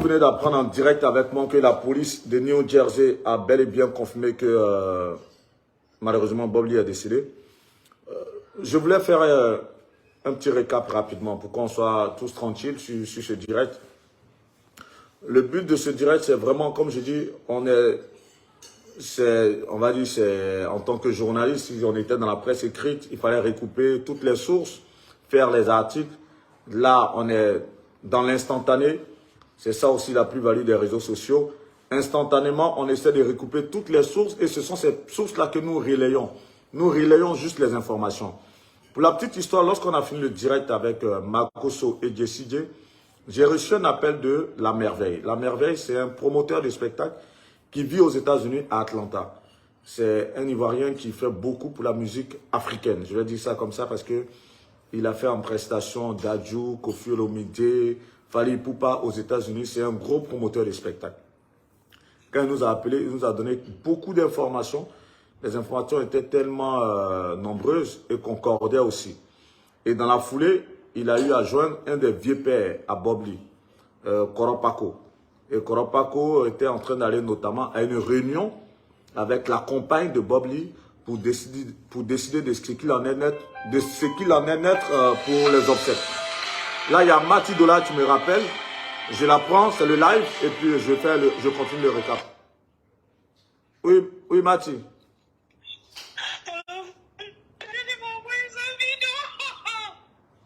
venez d'apprendre en direct avec moi que la police de New Jersey a bel et bien confirmé que malheureusement Bob Lee est décédé. Je voulais faire un petit récap rapidement pour qu'on soit tous tranquilles sur ce direct. Le but de ce direct, c'est vraiment, comme je dis, on va dire, c'est en tant que journaliste, si on était dans la presse écrite, il fallait recouper toutes les sources, faire les articles. Là, on est dans l'instantané. C'est ça aussi la plus-value des réseaux sociaux. Instantanément, on essaie de recouper toutes les sources et ce sont ces sources-là que nous relayons. Nous relayons juste les informations. Pour la petite histoire, lorsqu'on a fini le direct avec Makoso et Jessie J, j'ai reçu un appel de La Merveille. La Merveille, c'est un promoteur de spectacle qui vit aux États-Unis à Atlanta. C'est un Ivoirien qui fait beaucoup pour la musique africaine. Je vais dire ça comme ça parce que il a fait en prestation Dadju, Koffi Olomide, Fally Ipupa aux États-Unis. C'est un gros promoteur de spectacle. Quand il nous a appelé, il nous a donné beaucoup d'informations. Les informations étaient tellement nombreuses et concordaient aussi. Et dans la foulée, il a eu à joindre un des vieux pères à Bob Lee, Koropako. Et Koropako était en train d'aller notamment à une réunion avec la compagne de Bob Lee pour décider de ce qu'il en est net, pour les obsèques. Là, il y a Mati Dola, tu me rappelles. Je la prends, c'est le live, et puis je continue le récap. Oui, oui, Mati.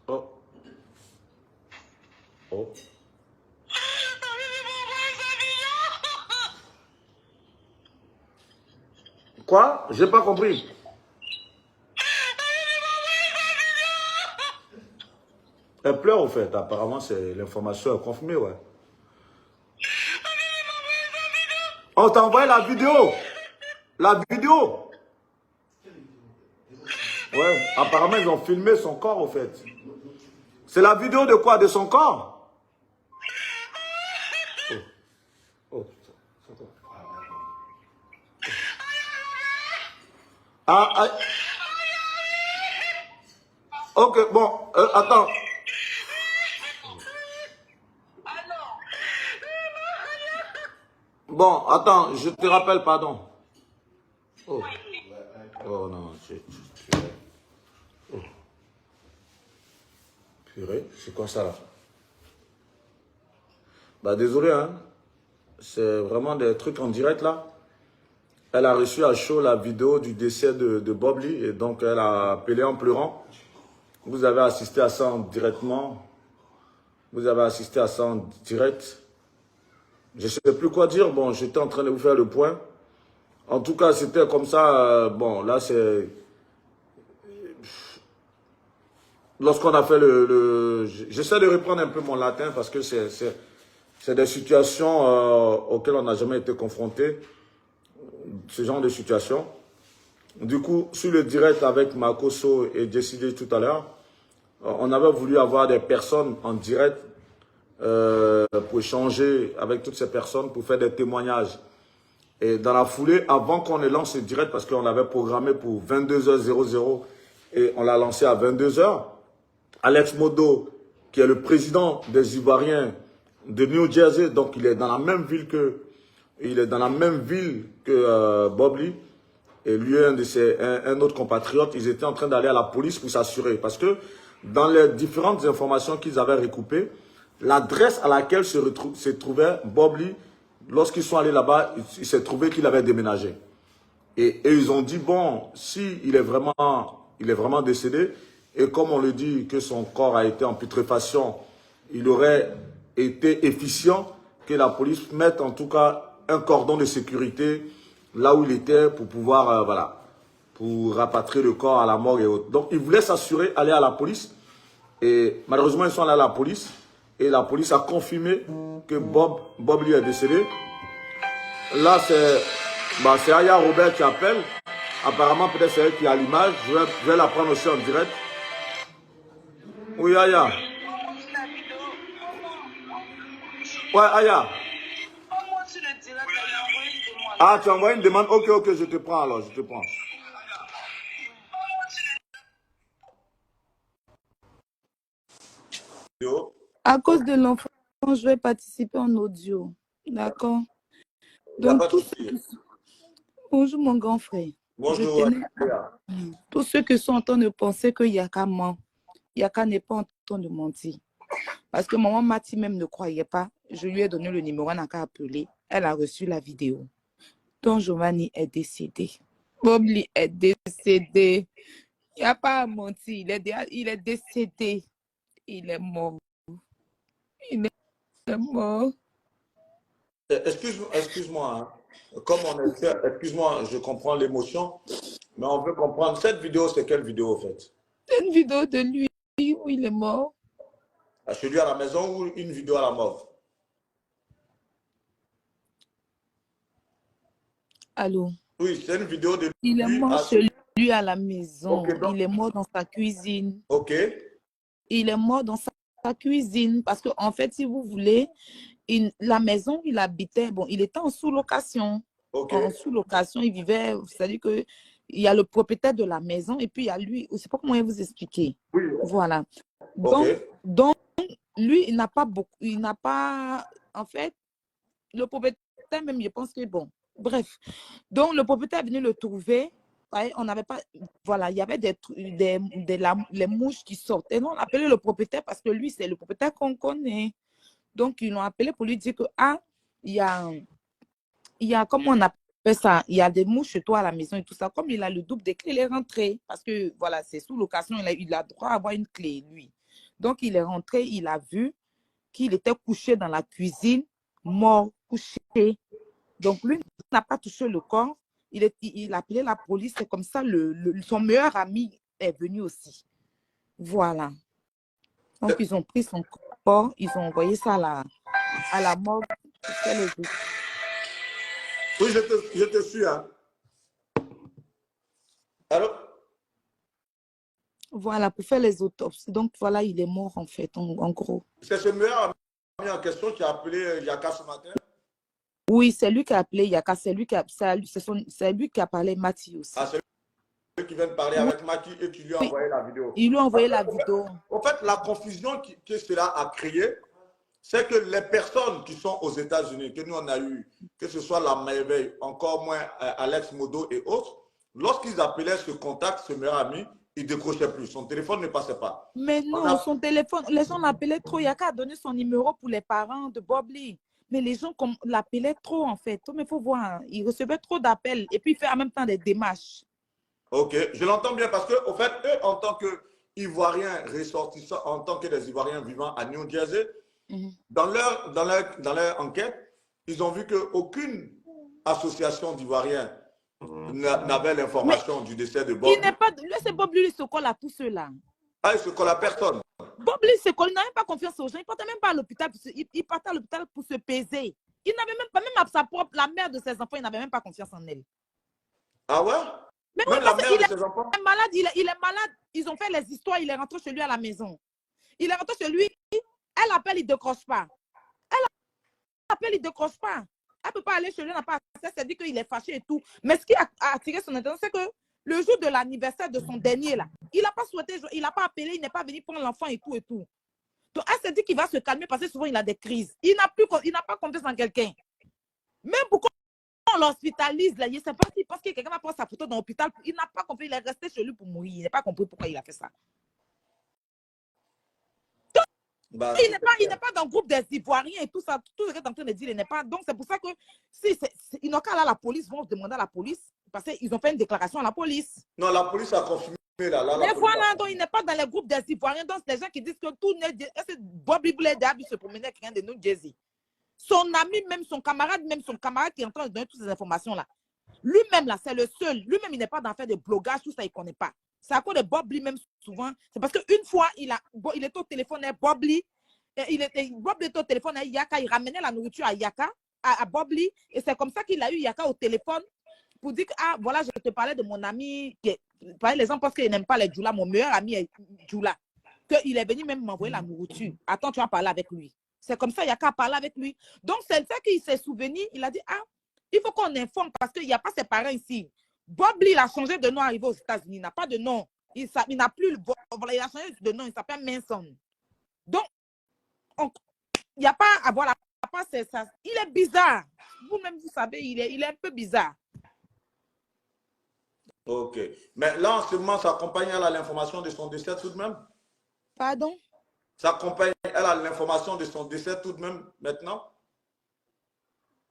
Oh. Oh. Quoi? J'ai pas compris. Elle pleure, au fait. Apparemment, c'est l'information est confirmée, ouais. On t'a envoyé la vidéo. La vidéo. Ouais, apparemment, ils ont filmé son corps, au fait. C'est la vidéo de quoi? De son corps? Oh. Ah. Ok, bon, attends. Bon, attends, je te rappelle, pardon. Oh, oh non, oh. Purée, c'est quoi ça là? Bah désolé, hein. C'est vraiment des trucs en direct là. Elle a reçu à chaud la vidéo du décès de Bob Lee et donc elle a appelé en pleurant. Vous avez assisté à ça directement. Vous avez assisté à ça en direct. Je ne sais plus quoi dire. Bon, j'étais en train de vous faire le point. En tout cas, c'était comme ça. Bon, là, c'est... Lorsqu'on a fait J'essaie de reprendre un peu mon latin parce que c'est des situations auxquelles on n'a jamais été confronté. Ce genre de situation. Du coup, sur le direct avec Makoso et Jessie J tout à l'heure, on avait voulu avoir des personnes en direct pour échanger avec toutes ces personnes, pour faire des témoignages. Et dans la foulée, avant qu'on ne lance le direct, parce qu'on l'avait programmé pour 22h00 et on l'a lancé à 22h, Alex Modo, qui est le président des Ivoiriens de New Jersey, donc il est dans la même ville que Bob Lee, et lui, un autre compatriote, ils étaient en train d'aller à la police pour s'assurer. Parce que dans les différentes informations qu'ils avaient recoupées, l'adresse à laquelle se trouvait Bob Lee, lorsqu'ils sont allés là-bas, il s'est trouvé qu'il avait déménagé. Et ils ont dit, bon, si il est vraiment décédé, et comme on le dit que son corps a été en putréfaction, il aurait été efficient que la police mette en tout cas un cordon de sécurité là où il était pour pouvoir, voilà, pour rapatrier le corps à la morgue et autres. Donc, ils voulaient s'assurer, aller à la police. Et malheureusement, ils sont allés à la police. Et la police a confirmé que Bob Lee est décédé. Là, c'est Aya Robert qui appelle. Apparemment, peut-être c'est elle qui a l'image. Je vais la prendre aussi en direct. Oui, Aya. Ouais, Aya. Ah, tu as envoyé une demande? Ok, je te prends alors, je te prends. À cause de l'enfant je vais participer en audio. D'accord? Il n'y a Donc, pas de souci. Bonjour, mon grand frère. Bonjour. Tous ceux qui sont en train de penser que Yaka ment, Yaka n'est pas en train de mentir. Parce que maman Mati même ne croyait pas. Je lui ai donné le numéro, elle n'a qu'à appeler. Elle a reçu la vidéo. Don Giovanni est décédé. Bobli est décédé. Il n'y a pas à mentir. Il est décédé. Il est mort. Il est mort. Excuse-moi. Hein. Comme on est fait, excuse-moi, je comprends l'émotion, mais on veut comprendre. Cette vidéo, c'est quelle vidéo, en fait? C'est une vidéo de lui où il est mort. Chez lui à la maison ou une vidéo à la mort? Allô? Oui, c'est une vidéo de lui. Il est mort chez lui à la maison. Okay, donc... Il est mort dans sa cuisine. Ok. Il est mort dans sa cuisine parce qu'en en fait, si vous voulez, la maison où il habitait, bon, il était en sous-location. Okay. En sous-location, il vivait, c'est-à-dire qu'il y a le propriétaire de la maison et puis il y a lui, je ne sais pas comment vous expliquer. Oui. Voilà. Okay. Donc, lui, il n'a pas beaucoup, il n'a pas, en fait, le propriétaire même, je pense que, bon, bref. Donc, le propriétaire est venu le trouver. On n'avait pas, voilà, il y avait les mouches qui sortaient. On a appelé le propriétaire parce que lui, c'est le propriétaire qu'on connaît. Donc, ils l'ont appelé pour lui dire que, ah, il y a, comment on appelle ça, il y a des mouches chez toi à la maison et tout ça. Comme il a le double des clés, il est rentré. Parce que, voilà, c'est sous location, il a droit à avoir une clé, lui. Donc, il est rentré, il a vu qu'il était couché dans la cuisine, mort, couché. Donc, lui n'a pas touché le corps. Il a appelé la police. C'est comme ça, son meilleur ami est venu aussi. Voilà. Donc, ils ont pris son corps, ils ont envoyé ça à la morgue. Oui, je te suis. Hein. Allô? Voilà, pour faire les autopsies. Donc, voilà, il est mort, en fait, en gros. C'est ce meilleur ami en question qui a appelé Yaka ce matin? Oui, c'est lui qui a appelé Yaka. C'est lui qui a parlé Mati aussi. Ah, c'est lui qui vient de parler avec Mati et qui lui a envoyé la vidéo. Il lui a envoyé la vidéo. En fait, la confusion que cela a créée, c'est que les personnes qui sont aux États-Unis, que nous on a eu, que ce soit la Maëveille, encore moins Alex Modo et autres, lorsqu'ils appelaient ce contact, ce meilleur ami, il ne décrochait plus. Son téléphone ne passait pas. Mais non, son téléphone, les gens l'appelaient trop. Yaka a donné son numéro pour les parents de Bob Lee. Mais les gens l'appelaient trop, en fait. Mais il faut voir, il recevait trop d'appels et puis il fait en même temps des démarches. Ok, je l'entends bien parce qu'au fait, eux, en tant qu'Ivoiriens ressortissants, en tant que des Ivoiriens vivant à New Jersey, dans leur enquête, ils ont vu qu'aucune association d'Ivoiriens n'avait l'information du décès de Bob. Il n'est pas, lui, c'est Bob Lee, il se colle à tous ceux-là. Ah, il se colle à personne. Bob Lee se colle, il n'a même pas confiance aux gens. Il ne partait même pas à l'hôpital. Il partait à l'hôpital pour se peser. Il n'avait même pas, même à sa propre, la mère de ses enfants, il n'avait même pas confiance en elle. Ah ouais? Même la mère de ses enfants? Il est malade, il est malade. Ils ont fait les histoires, il est rentré chez lui à la maison. Il est rentré chez lui, elle appelle, il ne décroche pas. Elle appelle, il ne décroche pas. Elle ne peut pas aller chez lui, elle n'a pas accès, c'est dit qu'il est fâché et tout. Mais ce qui a attiré son attention, c'est que le jour de l'anniversaire de son dernier, là, il n'a pas souhaité, il n'a pas appelé, il n'est pas venu prendre l'enfant et tout et tout. Donc, elle s'est dit qu'il va se calmer parce que souvent, il a des crises. Il n'a pas confiance en quelqu'un. Même pour qu'on l'hospitalise, là, il ne sait pas s'il pense que quelqu'un va prendre sa photo dans l'hôpital. Il n'a pas compris, il est resté chez lui pour mourir. Il n'a pas compris pourquoi il a fait ça. Donc, il n'est pas dans le groupe des Ivoiriens et tout ça. Tout ce que tu es en train de dire, il n'est pas. Donc, c'est pour ça que si ils n'ont qu'à aller à la police, vont demander à la police parce qu'ils ont fait une déclaration à la police. Non, la police a confirmé. Mais voilà, donc il n'est pas dans les groupes des Ivoiriens. Donc, les gens qui disent que tout n'est. Est-ce que Bobby Blair se promenait avec quelqu'un de New Jersey? Son ami, même son camarade qui est en train de donner toutes ces informations-là. Lui-même, là, c'est le seul. Lui-même, il n'est pas dans faire des blogages, tout ça, il ne connaît pas. C'est à cause de Bob Lee, même souvent. C'est parce qu'une fois, il était au téléphone avec Bob Lee. Bob Lee était au téléphone avec Yaka. Il ramenait la nourriture à Yaka, à Bob Lee. Et c'est comme ça qu'il a eu Yaka au téléphone pour dire que, ah, voilà, je te parlais de mon ami. Les gens pensent qu'il n'aime pas les Djoula. Mon meilleur ami est Djoula. Qu'il est venu même m'envoyer la nourriture. Attends, tu vas parler avec lui. C'est comme ça, Yaka a parlé avec lui. Donc, c'est ça qu'il s'est souvenu. Il a dit, ah, il faut qu'on informe parce qu'il n'y a pas ses parents ici. Bob Lee, il a changé de nom arrivé aux États-Unis. Il n'a pas de nom. Il n'a plus il a changé de nom. Il s'appelle Manson. Donc, Il n'y a pas à voir la part, c'est ça. Il est bizarre. Vous-même, vous savez, il est un peu bizarre. Ok. Mais là, en ce moment, sa compagne, elle a l'information de son décès tout de même? Pardon? Sa compagne, elle a l'information de son décès tout de même maintenant?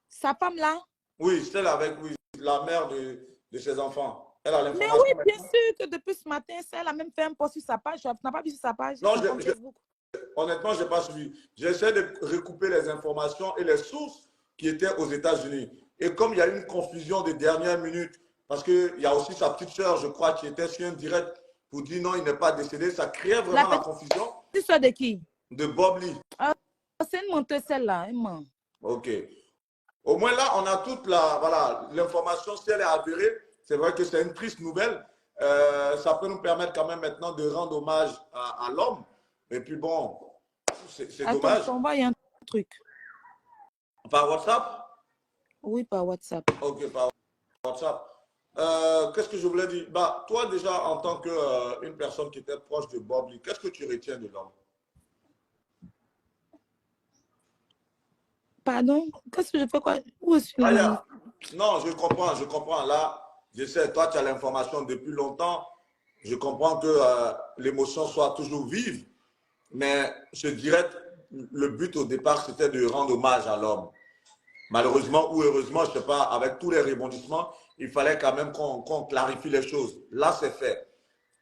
Sa femme là? Oui, celle avec oui, la mère de ses enfants. Elle a Mais l'information oui, bien maintenant? sûr que depuis ce matin, elle a même fait un post sur sa page. Tu n'as pas vu sur sa page, Non, son compte Facebook. honnêtement, je n'ai pas suivi. J'essaie de recouper les informations et les sources qui étaient aux États-Unis. Et comme il y a eu une confusion de dernière minute, parce qu'il y a aussi sa petite sœur, je crois, qui était sur un direct pour dire non, il n'est pas décédé, ça créait vraiment la confusion. La petite sœur de qui? De Bob Lee. C'est une menteuse celle-là, elle ment. Ok. Au moins là, on a toute l'information, si elle est avérée, c'est vrai que c'est une triste nouvelle. Ça peut nous permettre quand même maintenant de rendre hommage à l'homme. Et puis bon, c'est dommage. Attends, je t'envoie un truc. Par WhatsApp? Oui, par WhatsApp. Ok, par WhatsApp. Qu'est-ce que je voulais dire? Bah, toi déjà, en tant qu'une personne qui était proche de Bob Lee, qu'est-ce que tu retiens de l'homme? Pardon? Qu'est-ce que je fais quoi? Où est-ce que Non, je comprends. Là, je sais, toi, tu as l'information depuis longtemps. Je comprends que l'émotion soit toujours vive. Mais je dirais que le but au départ, c'était de rendre hommage à l'homme. Malheureusement ou heureusement, je ne sais pas, avec tous les rebondissements, il fallait quand même qu'on clarifie les choses. Là, c'est fait.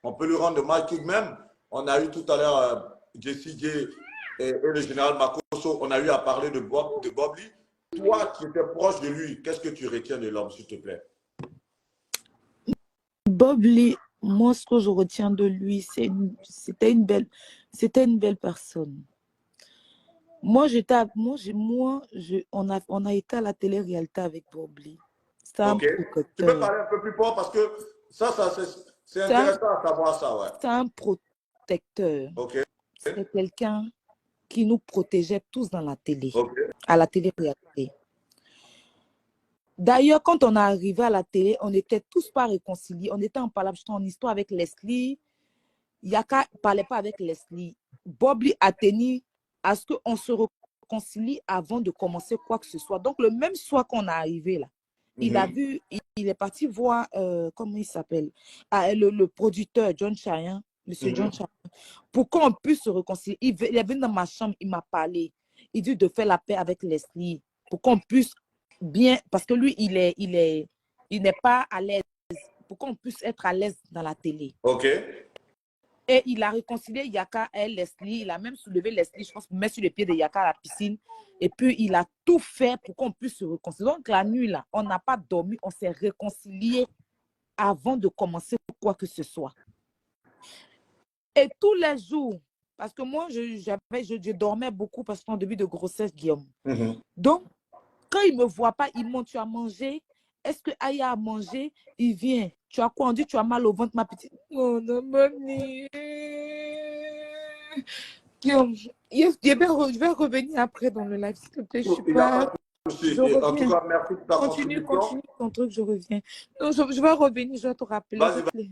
On peut lui rendre hommage tout de même. On a eu tout à l'heure Jessie J et le général Makosso, on a eu à parler de Bob Lee. Toi qui étais proche de lui, qu'est-ce que tu retiens de l'homme, s'il te plaît? Bob Lee, moi, ce que je retiens de lui, c'était une belle personne. Moi, on a été à la télé-réalité avec Bob Lee. C'est un protecteur. Tu peux parler un peu plus fort parce que c'est intéressant à savoir ça, ouais. C'est un protecteur. C'est quelqu'un qui nous protégeait tous dans la télé, à la télé-réalité. D'ailleurs, quand on est arrivé à la télé, on n'était tous pas réconciliés. On était en histoire avec Leslie. Yaka ne parlait pas avec Leslie. Bob Lee a tenu à ce qu'on se réconcilie avant de commencer quoi que ce soit. Donc, le même soir qu'on est arrivé là, il est parti voir, comment il s'appelle, le producteur John Chayan, monsieur John Chayan, pour qu'on puisse se réconcilier. Il est venu dans ma chambre, il m'a parlé. Il dit de faire la paix avec Leslie pour qu'on puisse bien, parce que lui, il n'est pas à l'aise, pour qu'on puisse être à l'aise dans la télé. Et il a réconcilié Yaka et Leslie. Il a même soulevé Leslie, je pense, pour mettre sur les pieds de Yaka à la piscine. Et puis, il a tout fait pour qu'on puisse se réconcilier. Donc, la nuit, là, on n'a pas dormi. On s'est réconcilié avant de commencer quoi que ce soit. Et tous les jours, parce que moi, je dormais beaucoup parce qu'en début de grossesse, Guillaume. Donc, quand il ne me voit pas, il monte, tu as mangé. Est-ce que Aya a mangé? Il vient. Tu as quoi? On dit, tu as mal au ventre, ma petite. Oh non, mamie. Je vais revenir après dans le live, s'il te plaît. Je suis pas. Je reviens. En tout cas, merci pour ta Continue ton truc, je reviens. Non, je vais revenir, je vais te rappeler. Vas-y.